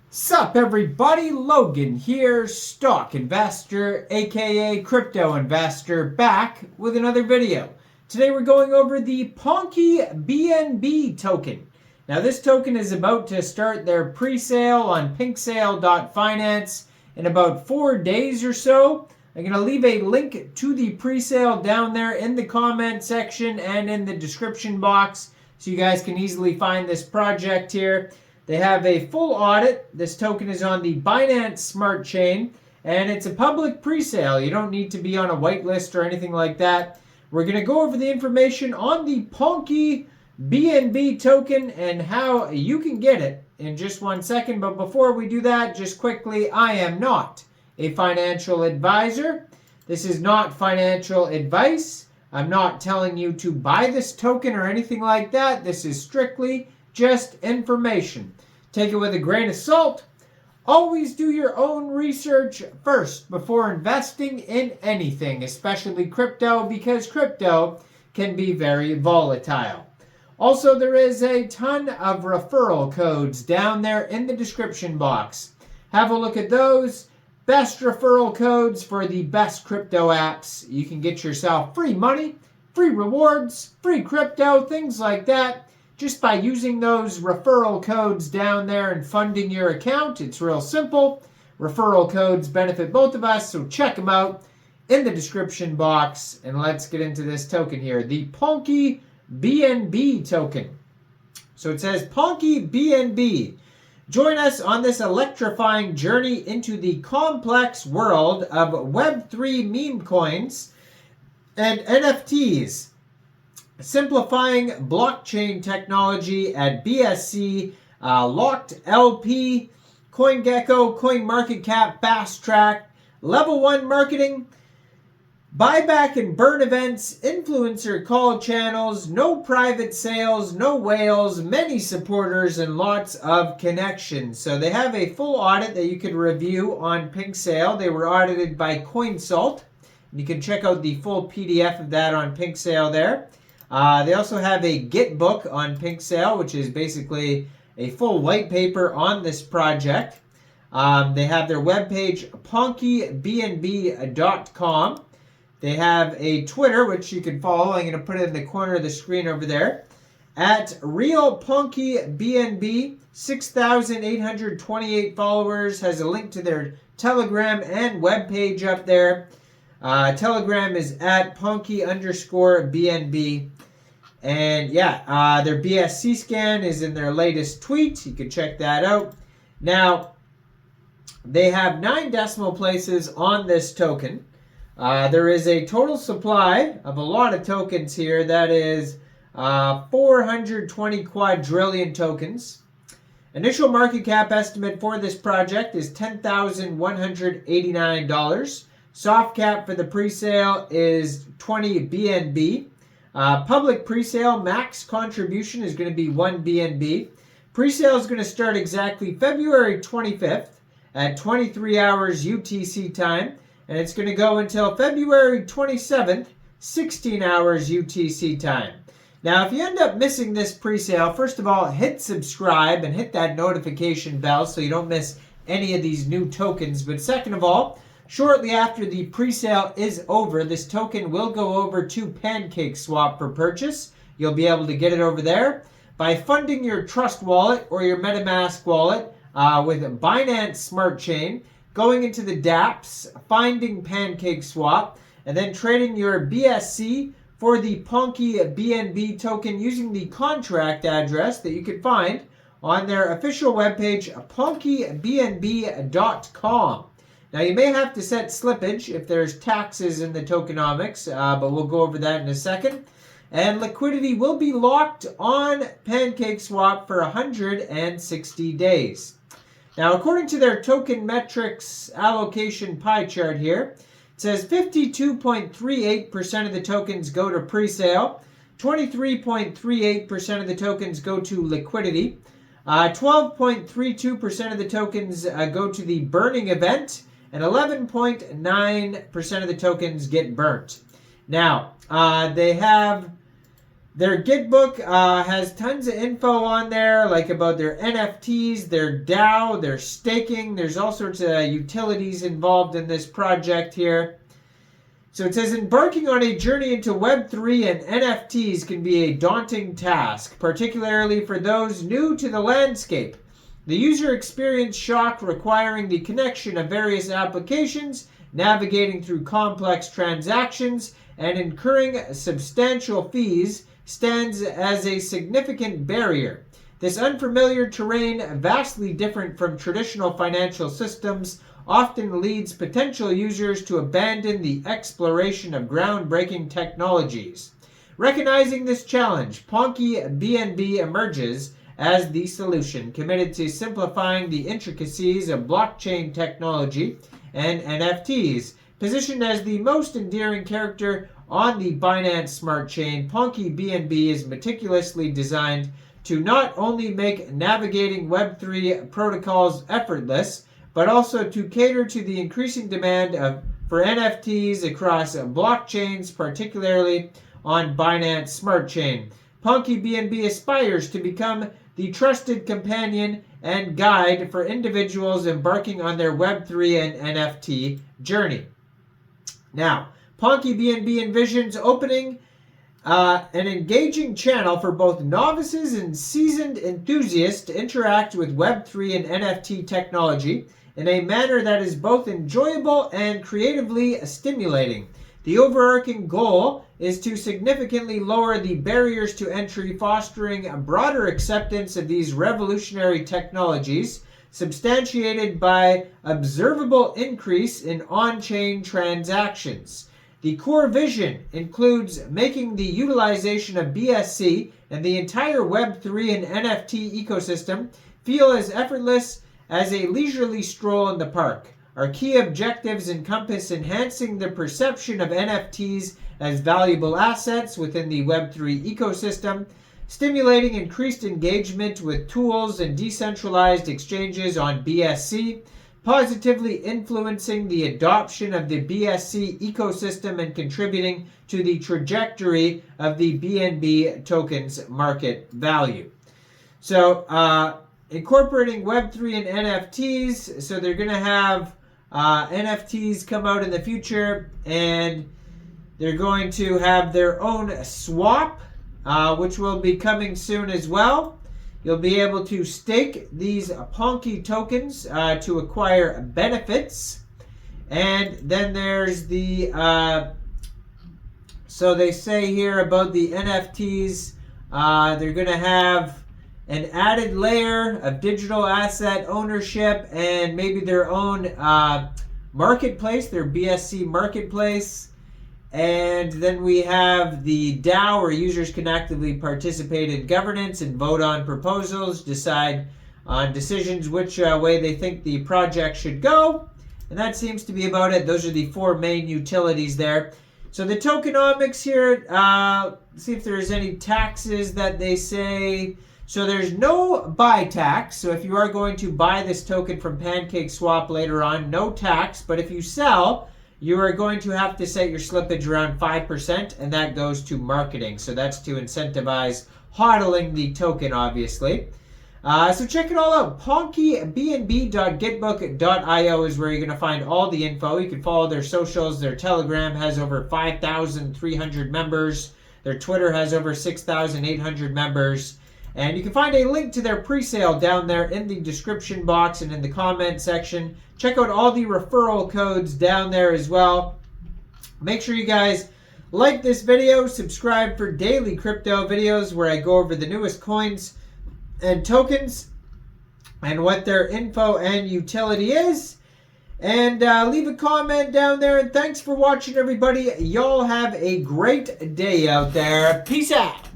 Sup everybody, Logan here, stock investor aka crypto investor, back with another video. Today we're going over the Ponkebnb token. Now this token is about to start their pre-sale on pinksale.finance in about 4 days or so. I'm going to leave a link to the pre-sale down there in the comment section and in the description box so you guys can easily find this project here. They have a full audit. This token is on the Binance Smart Chain, and it's a public pre-sale. You don't need to be on a whitelist or anything like that. We're going to go over the information on the Ponkebnb token and how you can get it in just 1 second. But before we do that, just quickly, I am not a financial advisor. This is not financial advice. I'm not telling you to buy this token or anything like that. This is strictly just information. Take it with a grain of salt. Always do your own research first before investing in anything, especially crypto, because crypto can be very volatile. Also, there is a ton of referral codes down there in the description box. Have a look at those. Best referral codes for the best crypto apps. You can get yourself free money, free rewards, free crypto, things like that, just by using those referral codes down there and funding your account. It's real simple. Referral codes benefit both of us, so check them out in the description box. And let's get into this token here, the Ponkebnb token. So it says Ponkebnb. Join us on this electrifying journey into the complex world of Web3 meme coins and NFTs. Simplifying blockchain technology at BSC, Locked LP, CoinGecko, CoinMarketCap, Fast Track, Level 1 marketing, buyback and burn events, influencer call channels, no private sales, no whales, many supporters, and lots of connections. So they have a full audit that you can review on PinkSale. They were audited by CoinSalt. You can check out the full PDF of that on PinkSale there. They also have a Git book on PinkSale, which is basically a full white paper on this project. They have their webpage, Ponkebnb.com. They have a Twitter, which you can follow. I'm going to put it in the corner of the screen over there. At RealPonkebnb, 6,828 followers. Has a link to their Telegram and webpage up there. Telegram is at Ponke_BNB. And yeah, their BSC scan is in their latest tweet. You can check that out. Now, they have 9 decimal places on this token. There is a total supply of a lot of tokens here. That is 420 quadrillion tokens. Initial market cap estimate for this project is $10,189. Soft cap for the pre-sale is 20 BNB. Public pre-sale max contribution is going to be 1 BNB. Pre-sale is going to start exactly February 25th at 23 hours UTC time. And it's going to go until February 27th, 16 hours UTC time. Now, if you end up missing this pre-sale, first of all, hit subscribe and hit that notification bell so you don't miss any of these new tokens. But second of all, shortly after the pre-sale is over, this token will go over to Pancakeswap for purchase. You'll be able to get it over there by funding your Trust wallet or your MetaMask wallet with Binance Smart Chain, going into the dApps, finding Pancakeswap, and then trading your BSC for the Ponkebnb token using the contract address that you can find on their official webpage, Ponkebnb.com. Now, you may have to set slippage if there's taxes in the tokenomics, but we'll go over that in a second. And liquidity will be locked on Pancakeswap for 160 days. Now, according to their token metrics allocation pie chart here, it says 52.38% of the tokens go to pre-sale, 23.38% of the tokens go to liquidity, 12.32% of the tokens go to the burning event, and 11.9% of the tokens get burnt. Now, they have Their Gitbook has tons of info on there, like about their NFTs, their DAO, their staking. There's all sorts of utilities involved in this project here. So it says, embarking on a journey into Web3 and NFTs can be a daunting task, particularly for those new to the landscape. The user experience shock requiring the connection of various applications, navigating through complex transactions, and incurring substantial fees stands as a significant barrier. This unfamiliar terrain, vastly different from traditional financial systems, often leads potential users to abandon the exploration of groundbreaking technologies. Recognizing this challenge, Ponkebnb emerges as the solution, committed to simplifying the intricacies of blockchain technology and NFTs. Positioned as the most endearing character on the Binance Smart Chain, Ponkebnb is meticulously designed to not only make navigating Web3 protocols effortless, but also to cater to the increasing demand for NFTs across blockchains, particularly on Binance Smart Chain. Ponkebnb aspires to become the trusted companion and guide for individuals embarking on their Web3 and NFT journey. Now, Ponkebnb envisions opening an engaging channel for both novices and seasoned enthusiasts to interact with Web3 and NFT technology in a manner that is both enjoyable and creatively stimulating. The overarching goal is to significantly lower the barriers to entry, fostering a broader acceptance of these revolutionary technologies, substantiated by observable increase in on-chain transactions. The core vision includes making the utilization of BSC and the entire Web3 and NFT ecosystem feel as effortless as a leisurely stroll in the park. Our key objectives encompass enhancing the perception of NFTs as valuable assets within the Web3 ecosystem, stimulating increased engagement with tools and decentralized exchanges on BSC, positively influencing the adoption of the BSC ecosystem and contributing to the trajectory of the BNB token's market value. So, incorporating Web3 and NFTs, so they're going to have NFTs come out in the future, and they're going to have their own swap, which will be coming soon as well. You'll be able to stake these Ponke tokens to acquire benefits. And then there's the, so they say here about the NFTs, they're going to have an added layer of digital asset ownership and maybe their own marketplace, their BSC marketplace. And then we have the DAO, where users can actively participate in governance and vote on proposals, decide on decisions which way they think the project should go. And that seems to be about it. Those are the four main utilities there. So the tokenomics here, see if there's any taxes that they say. So there's no buy tax. So if you are going to buy this token from Pancakeswap later on, no tax. But if you sell, you are going to have to set your slippage around 5%, and that goes to marketing. So that's to incentivize hodling the token, obviously. So check it all out. Ponkebnb.gitbook.io is where you're going to find all the info. You can follow their socials. Their Telegram has over 5,300 members. Their Twitter has over 6,800 members. And you can find a link to their presale down there in the description box and in the comment section. Check out all the referral codes down there as well. Make sure you guys like this video, subscribe for daily crypto videos where I go over the newest coins and tokens and what their info and utility is. And leave a comment down there. And thanks for watching, everybody. Y'all have a great day out there. Peace out.